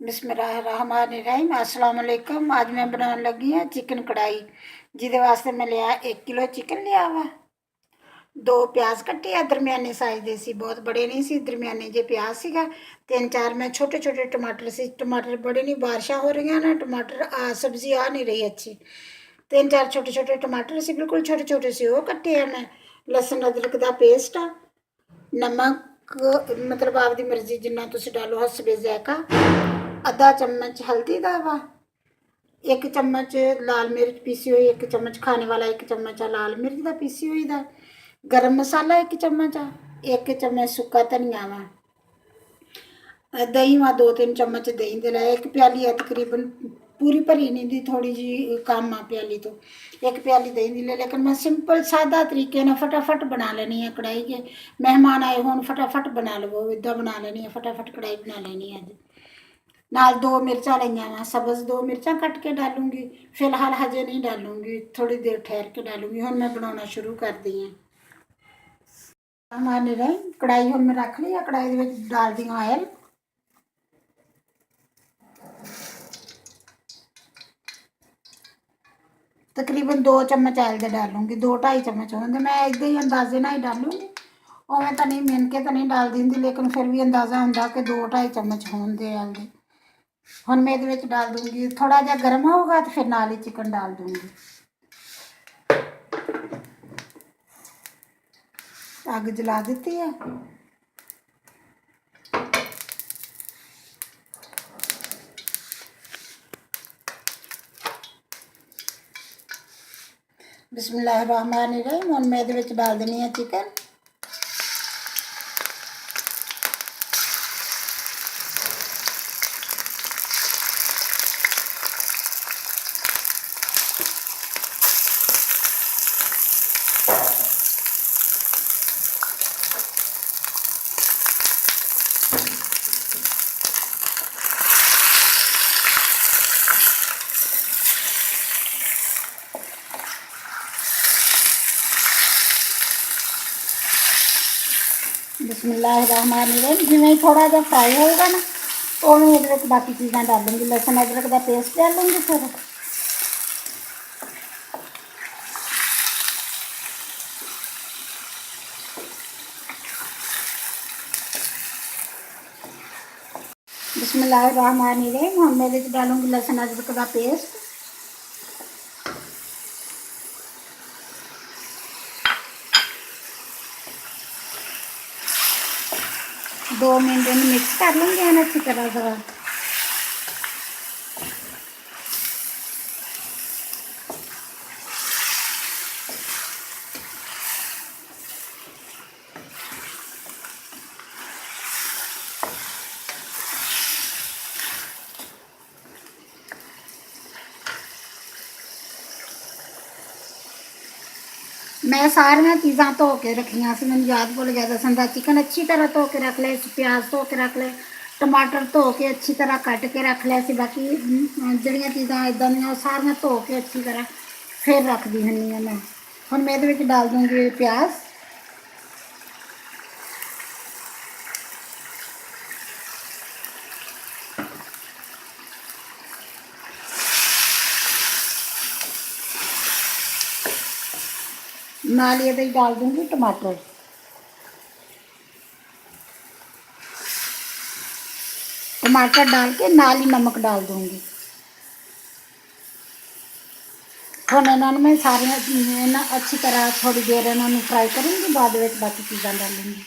बिस्मिल्लाहिर्रहमानिर्रहीम अस्सलाम वालेकुम। आज मैं बनाने लगी हाँ चिकन कढ़ाई। जिदे वास्ते मैं लिया 1 किलो चिकन लिया वा, 2 प्याज कट्टे आ दरमियाने साइज दे सी, बहुत बड़े नहीं सी, दरमियाने जे प्याज सीगा। 3-4 मैं छोटे छोटे टमाटर सी, टमाटर बड़े नहीं, बारिशां हो रही ना, टमाटर सब्जी आ नहीं रही अच्छी। 3-4 छोटे छोटे टमाटर सी, बिल्कुल छोटे छोटे से वो कट्टे हैं मैं। लसन अदरक का पेस्ट आ, नमक मतलब आपकी मर्जी जिन्ना तुसी डालो, हसबे ज़ायका। आधा चम्मच हल्दी का वा, 1 चम्मच लाल मिर्च पीसी हुई, 1 चम्मच खाने वाला 1 चम्मच लाल मिर्च का पीसी हुई दा, गरम मसाला 1 चम्मच आ, 1 चम्मच सुक्का धनिया वा, दही वा 2-3 चम्मच दही दे लाए, 1 प्याली है तकरीबन, पूरी भरी नहीं दी, थोड़ी जी कम आ प्याली तो, 1 प्याली दही दी ले। लेकिन मैं सिंपल सादा तरीके ना फटाफट बना लेनी है कढ़ाई के। मेहमान आए होन फटाफट बना लवो, इदा बना लेनी है, फटाफट कढ़ाई बना लेनी है। नाल 2 मिर्चा लिया वा, सब्ज़ 2 मिर्चा कट के डालूंगी, फिलहाल हजे नहीं डालूंगी, थोड़ी देर ठहर के डालूंगी। हुण मैं बनाना शुरू कर दी है। हमारे रही कढ़ाई हुण मैं रख ली है, कढ़ाई में डाल दी ऑयल। तकरीबन 2 चम्मच ऑयल दे डालूंगी, 2-2.5 चम्मच होंगे, मैं इदा ही अंदाजे ना ही डालूंगी, उवें तो नहीं मिन के तो नहीं डाल दी, लेकिन फिर भी अंदाजा होंगे कि 2-2.5 चम्मच होंगे ऑयल दे। हुण मैं ये डाल दूंगी, थोड़ा जहा गर्म होगा तो फिर नाल ही चिकन डाल दूंगी। अग जला दी है। बिस्मिल्लाहिर्रहमानिर्रहीम। हुण मैं ये डाल देनी है चिकन। बिस्मिल्लाहिर्रहमानिर्रहीम। जिवें थोड़ा जहा फ्राई होगा ना, उवें ये बाकी चीज़ां डालूंगी। लसन अदरक का पेस्ट डालूंगी फिर। बिस्मिल्लाहिर्रहमानिर्रहीम। हुण मैं डालूंगी लसन अदरक का पेस्ट। दो मिनट मिक्स कर लूँगी अच्छी तरह से। मैं सारिया चीज़ां धो के रखिया से, मैंने याद भुल गया दसन का। चिकन अच्छी तरह धो के रख ले, प्याज धो के रख ले, टमाटर धो के अच्छी तरह कट के रख लिया से। बाकी जड़ियाँ चीज़ां इदा दी सारिया धो के अच्छी तरह फिर रख दी हूँ मैं। हुण मैं ये डाल दूँगी प्याज। नाल ये डाल दूँगी टमाटर। टमाटर डाल के नाल ही नमक डाल दूँगी। हुण इन्होंने मैं सारिया अच्छी तरह थोड़ी देर इन्होंने फ्राई करूँगी, बाद में बाकी चीज़ां डालूँगी।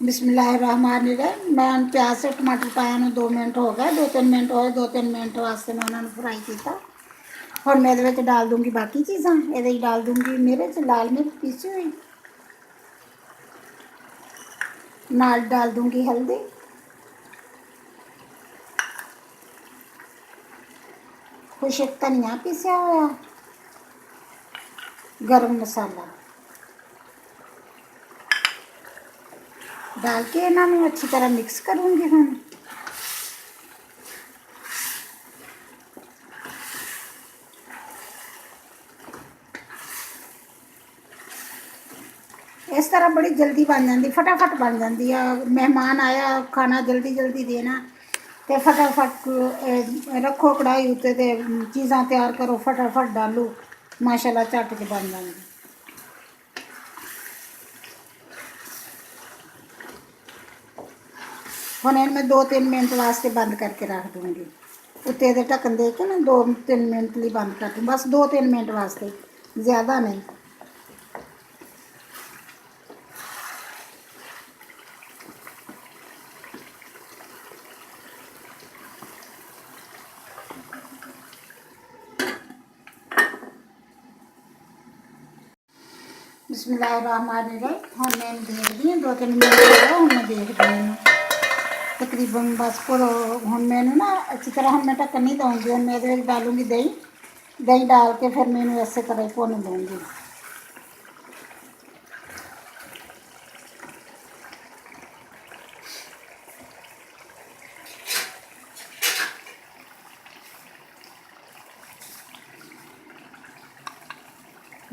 बिस्मिल्लाहिर्रहमानिर्रहीम। मैं प्याज से टमाटर पाया 2 मिनट हो गए, 2-3 मिनट होए, 2-3 मिनट वास्ते मैं उन्होंने फ्राई किया। हुण मैं ये डाल दूँगी बाकी चीज़ां। ये डाल दूँगी मिर्च, लाल मिर्च पीसी हुई, नाल डाल दूँगी हल्दी, खुशक धनिया पीसिया हुआ, गरम मसाला, डाल के इन्हों अच्छी तरह मिक्स करूँगी। हम इस तरह बड़ी जल्दी बन जाती, फटाफट बन जाती है। मेहमान आया खाना जल्दी जल्दी देना तो फटाफट रखो कढ़ाई उत्ते ते चीज़ां तैयार करो, फटाफट डालो, माशाल्लाह झट के बन जाती। हुण मैं 2-3 मिनट वास्ते बंद करके रख दूँगी। उत्ते दे ढक्कन दे के ना 2-3 मिनट लिए बंद कर दूँ, बस 2-3 मिनट वास्ते, ज़्यादा नहीं। बिस्मिल्लाहिर्रहमानिर्रहीम। हम मैं देखती हूँ 2-3 मिनट हो गए, हम मैं देखती हूँ तकरीबन बस को हम मैंने ना अच्छी तरह हम मैं ढक्कन नहीं दूँगी। हम मैं डालूँगी दही, दही डाल के फिर मैंने इस तरह ही भुन दूँगी।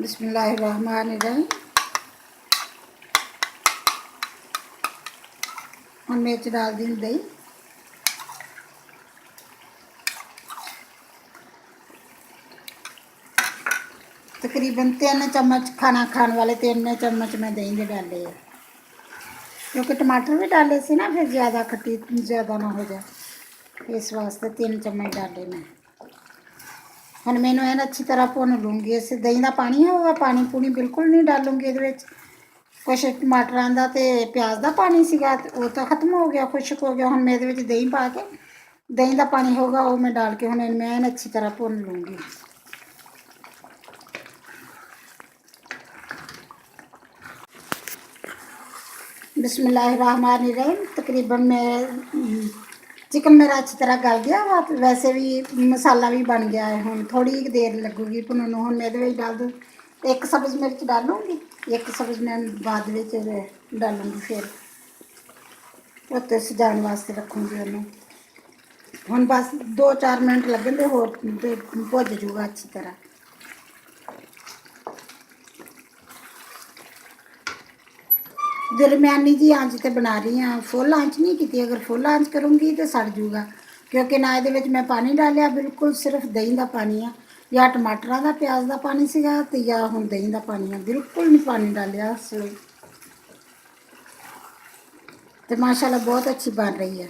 बिस्मिल्लाहिर्रहमानिर्रहीम। हम मिर्च डाल दी दही, तकरीबन 3 चम्मच खाना खाने वाले 3 चम्मच मैं दही के डाले है, क्योंकि टमाटर भी डाले से ना फिर ज़्यादा खट्टी ज़्यादा ना हो जाए, इस वास्ते 3 चम्मच डाले मैं। हम मैनू एन अच्छी तरह भुन लूँगी। इस दही का पानी है वह पानी पूनी बिल्कुल नहीं डालूँगी। ये कुछ टमाटरां दा ते प्याज का पानी सीगा वो तो खत्म हो गया, खुश्क हो गया। हम मैं दही पा के दही का पानी होगा वो मैं डाल के हम मैं अच्छी तरह भुन लूँगी। बिस्मिल्लाहिर्रहमानिर्रहीम। तकरीबन मैं चिकन मेरा अच्छी तरह गल गया वा, वैसे भी मसाला भी बन गया है। हम थोड़ी देर लगूगी भुनन नूं। हम मैं डाल दूँ 1 सब्ज़ मिर्च डालूँगी, 1 सब्ज़ मैं बाद में डालूँगी, फिर उत्ते सजाने वास्ते रखूँगी उन्हें। हम बस 2-4 मिनट लगन दे होर भुज जूगा अच्छी तरह। दरम्यानी जी आंच ते बना रही हाँ, फुल आंच नहीं की। अगर फुल आंच करूँगी तो सड़ जूगा, क्योंकि ना ये मैं पानी डालिया, बिल्कुल सिर्फ दही का पानी है। या टमाटरों का प्याज का पानी सीगा ते या हुण दही का पानी है, बिल्कुल नहीं पानी डालिया। तो माशाल्लाह बहुत अच्छी बन रही है।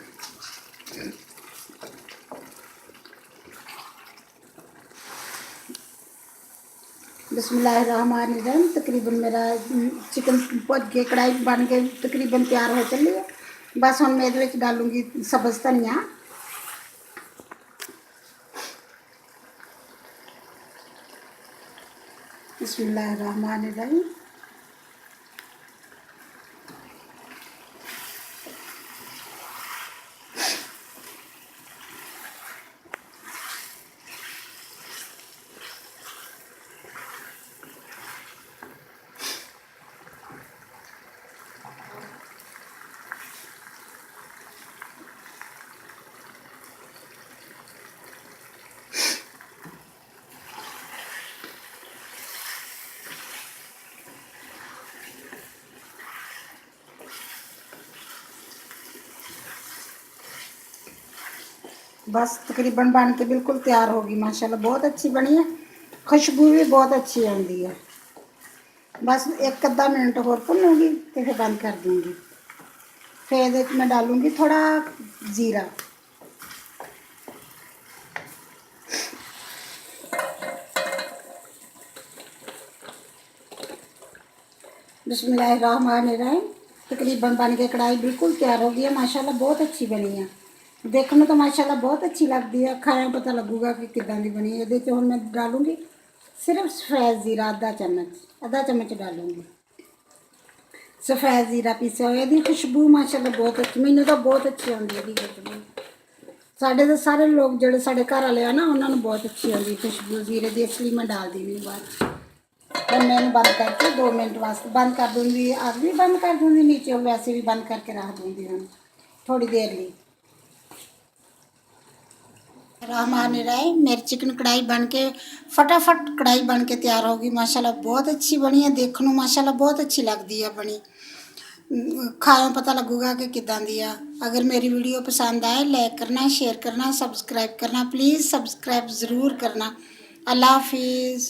बिस्मिल्लाहिर्रहमानिर्रहीम। तकरीबन मेरा चिकन भुज के कढ़ाई बन के तकरीबन तैयार हो चली है। बस हम मैं ये डालूँगी सब्ज़ धनिया, बिस्मिल्लाहिर्रहमानिर्रहीम। बस तकरीबन बन के बिल्कुल तैयार होगी। माशाल्लाह बहुत अच्छी बनी है, खुशबू भी बहुत अच्छी आती है। बस 1-आधा मिनट होर भुनूँगी तो फिर बंद कर दूँगी। फिर ये मैं डालूँगी थोड़ा जीरा, बिस्मिल्लाहिर्रहमानिर्रहीम। तकरीबन बन के कढ़ाई बिल्कुल तैयार हो गई है। माशाल्लाह बहुत अच्छी बनी है, देखने तो माशाल्लाह बहुत अच्छी लगती है, खाया पता लगूगा कि किदां दी बनी है। ये मैं डालूँगी सिर्फ सफ़ेद ज़ीरा, आधा चम्मच डालूँगी सफ़ेद ज़ीरा पीसा हुआ। ये खुशबू माशाल्लाह बहुत अच्छी, मैनू तो बहुत अच्छी आती है खुशबू। साढ़े तो सारे लोग जोड़े साढ़े घर वाले ना उन्होंने बहुत अच्छी आती खुशबू ज़ीरे की, इसलिए मैं डाल दी बात। ਹੁਣ मैं इन्हू बंद करके 2 मिनट वास्ते बंद कर दूँगी, अग भी बंद कर दूँगी, नीचे वैसे भी बंद करके रख दूँगी हूँ थोड़ी देर लिए। रहमान रहीम, मेरी चिकन कढ़ाई बन के फटाफट कढ़ाई बन के तैयार होगी माशाल्लाह, बहुत अच्छी बनी है, देखने माशाल्लाह बहुत अच्छी लगती है बनी। खाओ पता लगूगा कि किदां दी आ। अगर मेरी वीडियो पसंद आए लाइक करना, शेयर करना, सब्सक्राइब करना, प्लीज़ सब्सक्राइब ज़रूर करना। अल्लाह हाफिज़।